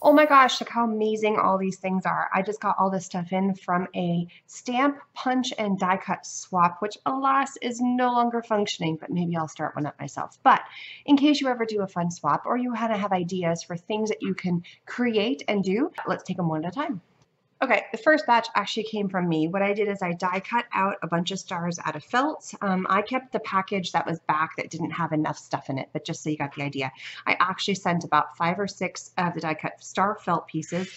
Oh my gosh, look how amazing all these things are. I just got all this stuff in from a stamp, punch, and die cut swap, which alas is no longer functioning, but maybe I'll start one up myself. But in case you ever do a fun swap or you want to have ideas for things that you can create and do, let's take them one at a time. Okay, the first batch actually came from me. What I did is I die cut out a bunch of stars out of felt. I kept the package that was back that didn't have enough stuff in it, but just so you got the idea, I actually sent about 5 or 6 of the die cut star felt pieces.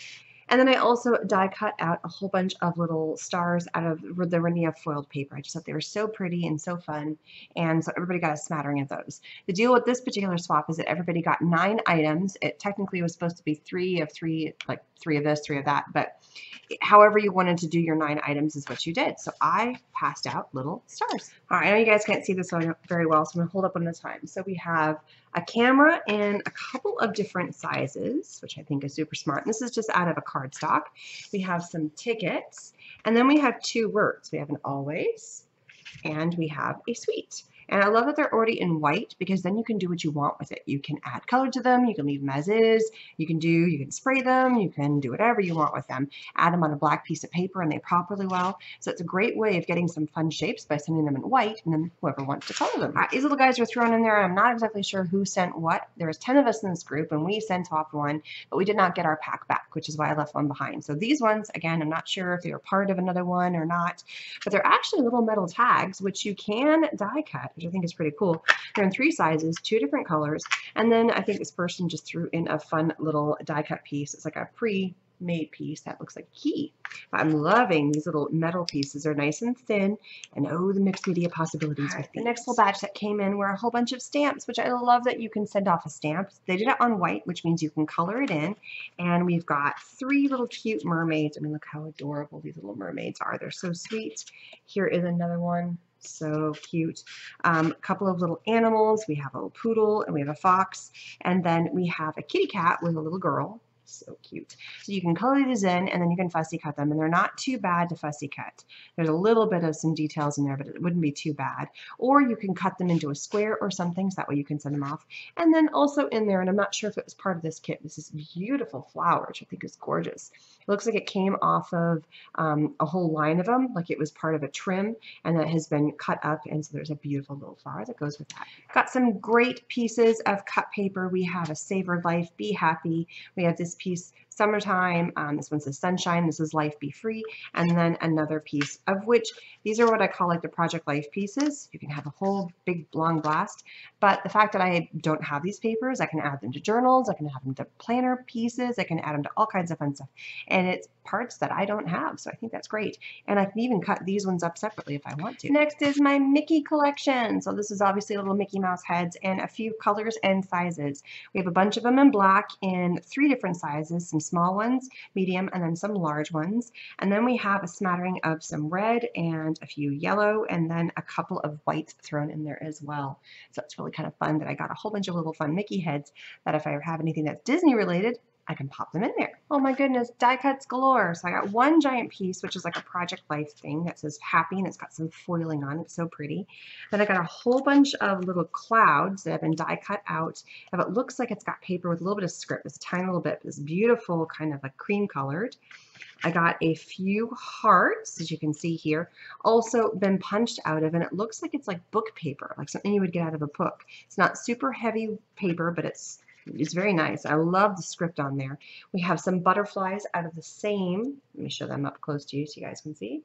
And then I also die cut out a whole bunch of little stars out of the Renia foiled paper. I just thought they were so pretty and so fun. And so everybody got a smattering of those. The deal with this particular swap is that everybody got 9 items. It technically was supposed to be 3 of 3, like 3 of this, 3 of that, but however you wanted to do your 9 items is what you did. So I passed out little stars. All right, I know you guys can't see this one very well, so I'm gonna hold up one at a time. So we have a camera in a couple of different sizes, which I think is super smart. And this is just out of a cardstock. We have some tickets, and then we have 2 words. We have an always, and we have a sweet. And I love that they're already in white because then you can do what you want with it. You can add color to them, you can leave them as is, you can spray them, you can do whatever you want with them. Add them on a black piece of paper and they pop really well. So it's a great way of getting some fun shapes by sending them in white, and then whoever wants to color them. All right, these little guys are thrown in there. I'm not exactly sure who sent what. There was 10 of us in this group and we sent off one, but we did not get our pack back, which is why I left one behind. So these ones, again, I'm not sure if they were part of another one or not, but they're actually little metal tags, which you can die cut, which I think is pretty cool. They're in 3 sizes, 2 different colors, and then I think this person just threw in a fun little die cut piece. It's like a pre-made piece that looks like a key. But I'm loving these little metal pieces. They're nice and thin, and oh, the mixed media possibilities with these. The next little batch that came in were a whole bunch of stamps, which I love that you can send off a stamp. They did it on white, which means you can color it in, and we've got 3 little cute mermaids. I mean, look how adorable these little mermaids are. They're so sweet. Here is another one. So cute. A couple of little animals. We have a little poodle and we have a fox, and then we have a kitty cat with a little girl. So cute. So you can color these in and then you can fussy cut them, and they're not too bad to fussy cut. There's a little bit of some details in there, but it wouldn't be too bad. Or you can cut them into a square or something, so that way you can send them off. And then also in there, and I'm not sure if it was part of this kit, this is beautiful flower, which I think is gorgeous. It looks like it came off of a whole line of them, like it was part of a trim, and that has been cut up, and so there's a beautiful little flower that goes with that. Got some great pieces of cut paper. We have a Savor Life, Be Happy. We have this piece, Summertime. This one says Sunshine. This is Life Be Free. And then another piece, of which these are what I call like the Project Life pieces. You can have a whole big long blast. But the fact that I don't have these papers, I can add them to journals, I can add them to planner pieces, I can add them to all kinds of fun stuff. And it's parts that I don't have, so I think that's great. And I can even cut these ones up separately if I want to. Next is my Mickey collection. So this is obviously little Mickey Mouse heads and a few colors and sizes. We have a bunch of them in black in 3 different sizes, some small ones, medium, and then some large ones. And then we have a smattering of some red and a few yellow, and then a couple of white thrown in there as well. So it's really kind of fun that I got a whole bunch of little fun Mickey heads that if I ever have anything that's Disney related, I can pop them in there. Oh my goodness, die cuts galore. So I got one giant piece, which is like a Project Life thing that says happy, and it's got some foiling on it. It's so pretty. Then I got a whole bunch of little clouds that have been die cut out. And it looks like it's got paper with a little bit of script, this tiny little bit, this beautiful kind of like cream colored. I got a few hearts, as you can see here, also been punched out of, and it looks like it's like book paper, like something you would get out of a book. It's not super heavy paper, but it's very nice. I love the script on there. We have some butterflies out of the same, let me show them up close to you so you guys can see.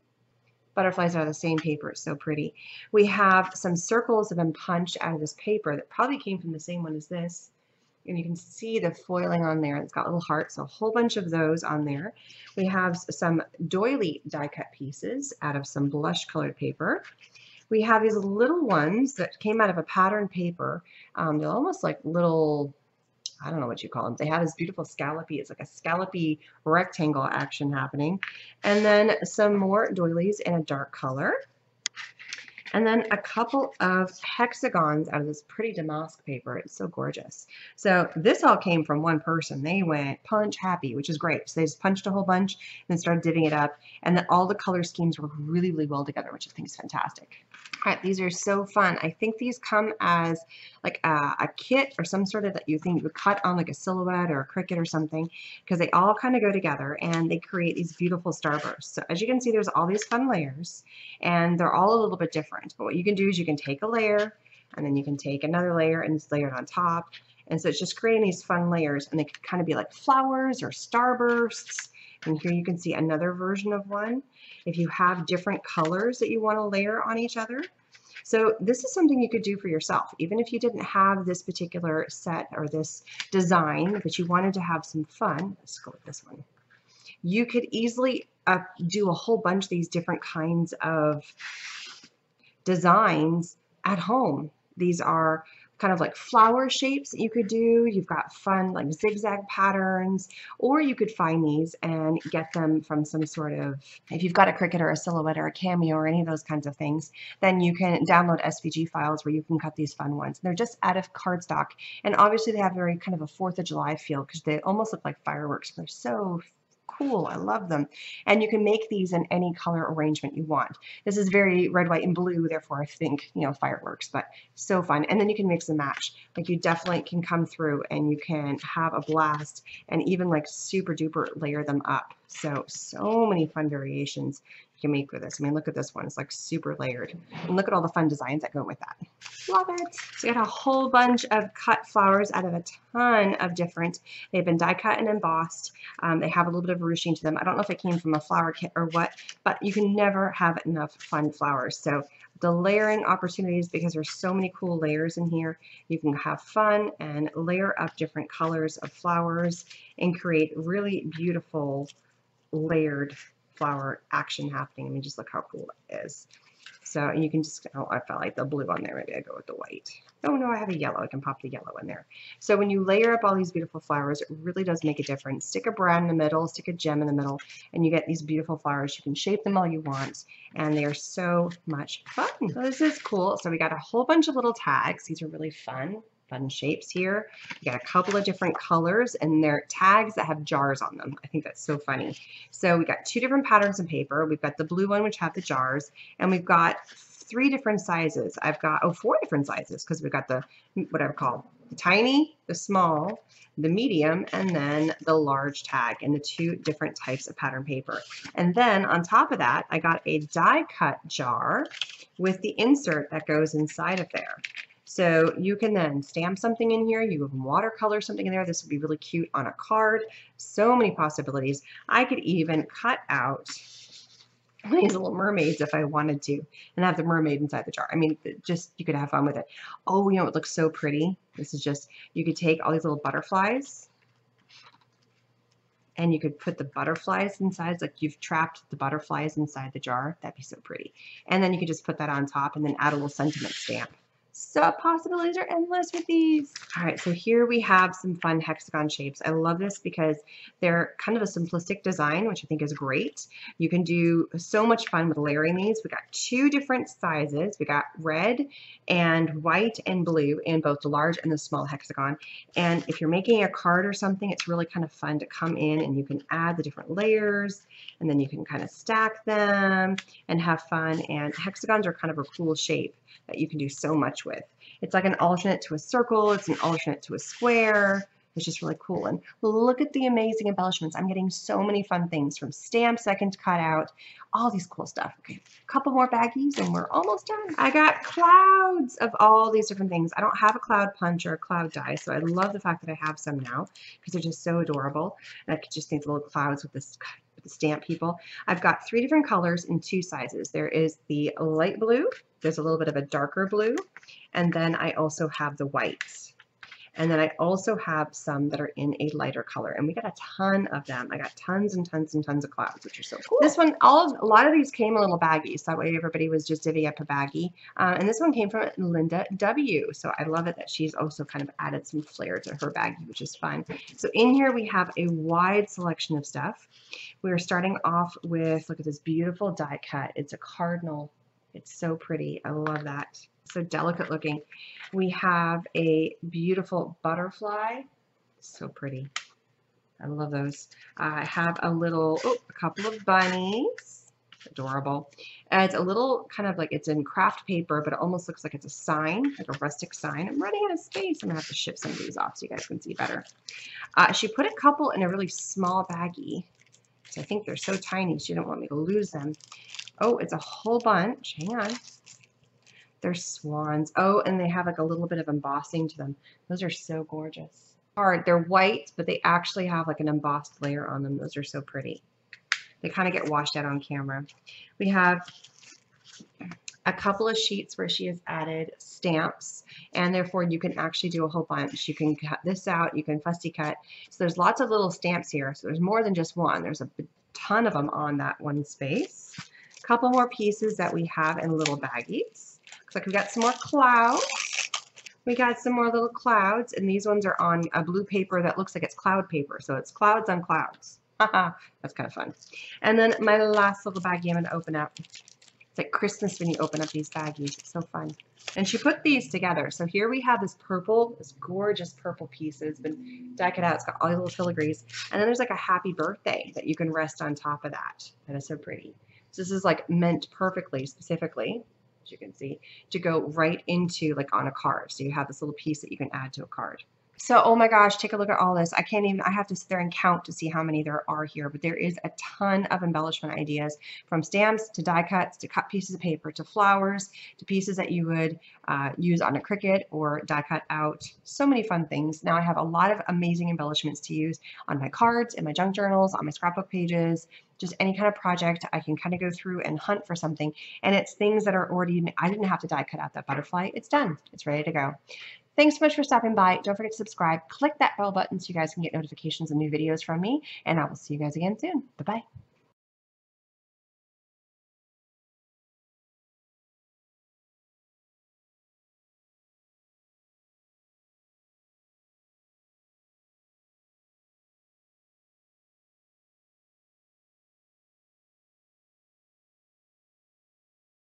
Butterflies out of the same paper, it's so pretty. We have some circles that have been punched out of this paper that probably came from the same one as this. And you can see the foiling on there. It's got little hearts, so a whole bunch of those on there. We have some doily die cut pieces out of some blush colored paper. We have these little ones that came out of a pattern paper. They're almost like little, I don't know what you call them. They have this beautiful scallopy, it's like a scallopy rectangle action happening. And then some more doilies in a dark color. And then a couple of hexagons out of this pretty damask paper. It's so gorgeous. So this all came from one person. They went punch happy, which is great. So they just punched a whole bunch and then started divvying it up. And then all the color schemes work really, really well together, which I think is fantastic. All right, these are so fun. I think these come as like a kit or some sort of that you think you would cut on like a silhouette or a Cricut or something, because they all kind of go together and they create these beautiful starbursts. So as you can see, there's all these fun layers and they're all a little bit different. But what you can do is you can take a layer and then you can take another layer and just layer it on top. And so it's just creating these fun layers, and they can kind of be like flowers or starbursts. And here you can see another version of one. If you have different colors that you want to layer on each other. So this is something you could do for yourself, even if you didn't have this particular set or this design, but you wanted to have some fun. Let's go with this one. You could easily do a whole bunch of these different kinds of designs at home. These are kind of like flower shapes that you could do. You've got fun like zigzag patterns, or you could find these and get them from some sort of, if you've got a Cricut or a Silhouette or a Cameo or any of those kinds of things, then you can download SVG files where you can cut these fun ones. They're just out of cardstock, and obviously they have very kind of a 4th of July feel because they almost look like fireworks. They're so cool. I love them. And you can make these in any color arrangement you want. This is very red, white, and blue, therefore I think, you know, fireworks, but so fun. And then you can mix and match. Like you definitely can come through and you can have a blast and even like super duper layer them up. So many fun variations you can make with this. I mean, look at this one. It's like super layered. And look at all the fun designs that go with that. Love it. So you got a whole bunch of cut flowers out of a ton of different, they've been die cut and embossed. They have a little bit of ruching to them. I don't know if it came from a flower kit or what, but you can never have enough fun flowers. So the layering opportunities, because there's so many cool layers in here, you can have fun and layer up different colors of flowers and create really beautiful layered flower action happening. I mean, just look how cool it is. So you can just, oh, I felt like the blue on there. Maybe I go with the white. Oh no, I have a yellow. I can pop the yellow in there. So when you layer up all these beautiful flowers, it really does make a difference. Stick a brand in the middle, stick a gem in the middle, and you get these beautiful flowers. You can shape them all you want, and they are so much fun. So this is cool. So we got a whole bunch of little tags. These are really fun shapes here. You got a couple of different colors, and they're tags that have jars on them. I think that's so funny. So we got 2 different patterns of paper. We've got the blue one, which have the jars, and we've got 3 different sizes. I've got, 4 different sizes, because we've got the, what I would call the tiny, the small, the medium, and then the large tag, and the 2 different types of pattern paper. And then on top of that, I got a die cut jar with the insert that goes inside of there. So you can then stamp something in here. You can watercolor something in there. This would be really cute on a card. So many possibilities. I could even cut out these little mermaids if I wanted to and have the mermaid inside the jar. I mean, just, you could have fun with it. Oh, you know, it looks so pretty. This is just, you could take all these little butterflies and you could put the butterflies inside. It's like you've trapped the butterflies inside the jar. That'd be so pretty. And then you could just put that on top and then add a little sentiment stamp. So possibilities are endless with these. All right, so here we have some fun hexagon shapes. I love this because they're kind of a simplistic design, which I think is great. You can do so much fun with layering these. We got 2 different sizes. We got red and white and blue in both the large and the small hexagon. And if you're making a card or something, it's really kind of fun to come in and you can add the different layers, and then you can kind of stack them and have fun. And hexagons are kind of a cool shape that you can do so much with. It's like an alternate to a circle. It's an alternate to a square. It's just really cool. And look at the amazing embellishments. I'm getting so many fun things, from stamps I can cut out, all these cool stuff. Okay, a couple more baggies and we're almost done. I got clouds of all these different things. I don't have a cloud punch or a cloud die, so I love the fact that I have some now because they're just so adorable. And I could just think the little clouds with this, with the stamp people. I've got 3 different colors in 2 sizes. There is the light blue, there's a little bit of a darker blue, and then I also have the whites. And then I also have some that are in a lighter color, and we got a ton of them. I got tons and tons and tons of clouds, which are so cool. This one, a lot of these came in little baggies, so that way everybody was just divvy up a baggie. And this one came from Linda W. So I love it that she's also kind of added some flair to her baggie, which is fun. So in here we have a wide selection of stuff. We're starting off with, look at this beautiful die cut. It's a cardinal It's so pretty. I love that. So delicate looking. We have a beautiful butterfly. So pretty. I love those. I have a couple of bunnies. Adorable. And it's a little kind of like, it's in craft paper, but it almost looks like it's a sign, like a rustic sign. I'm running out of space. I'm gonna have to ship some of these off so you guys can see better. She put a couple in a really small baggie. So I think they're so tiny, she didn't want me to lose them. Oh, it's a whole bunch. Hang on. They're swans. Oh, and they have like a little bit of embossing to them. Those are so gorgeous. Hard. They're white, but they actually have like an embossed layer on them. Those are so pretty. They kind of get washed out on camera. We have a couple of sheets where she has added stamps, and therefore you can actually do a whole bunch. You can cut this out, you can fussy cut. So there's lots of little stamps here. So there's more than just one. There's a ton of them on that one space. A couple more pieces that we have in little baggies. Looks like we got some more clouds. We got some more little clouds, and these ones are on a blue paper that looks like it's cloud paper. So it's clouds on clouds. That's kind of fun. And then my last little baggie I'm going to open up. It's like Christmas when you open up these baggies. It's so fun. And she put these together. So here we have this purple, this gorgeous purple piece. It's been decked out. It's got all these little filigrees. And then there's like a happy birthday that you can rest on top of that. That is so pretty. So this is like meant perfectly, specifically, as you can see, to go right into like on a card. So you have this little piece that you can add to a card. So, oh my gosh, take a look at all this. I have to sit there and count to see how many there are here, but there is a ton of embellishment ideas, from stamps to die cuts to cut pieces of paper to flowers to pieces that you would use on a Cricut or die cut out. So many fun things. Now I have a lot of amazing embellishments to use on my cards, in my junk journals, on my scrapbook pages, just any kind of project. I can kind of go through and hunt for something, and it's things that are already, I didn't have to die cut out that butterfly. It's done. It's ready to go. Thanks so much for stopping by. Don't forget to subscribe. Click that bell button so you guys can get notifications of new videos from me, and I will see you guys again soon. Bye-bye.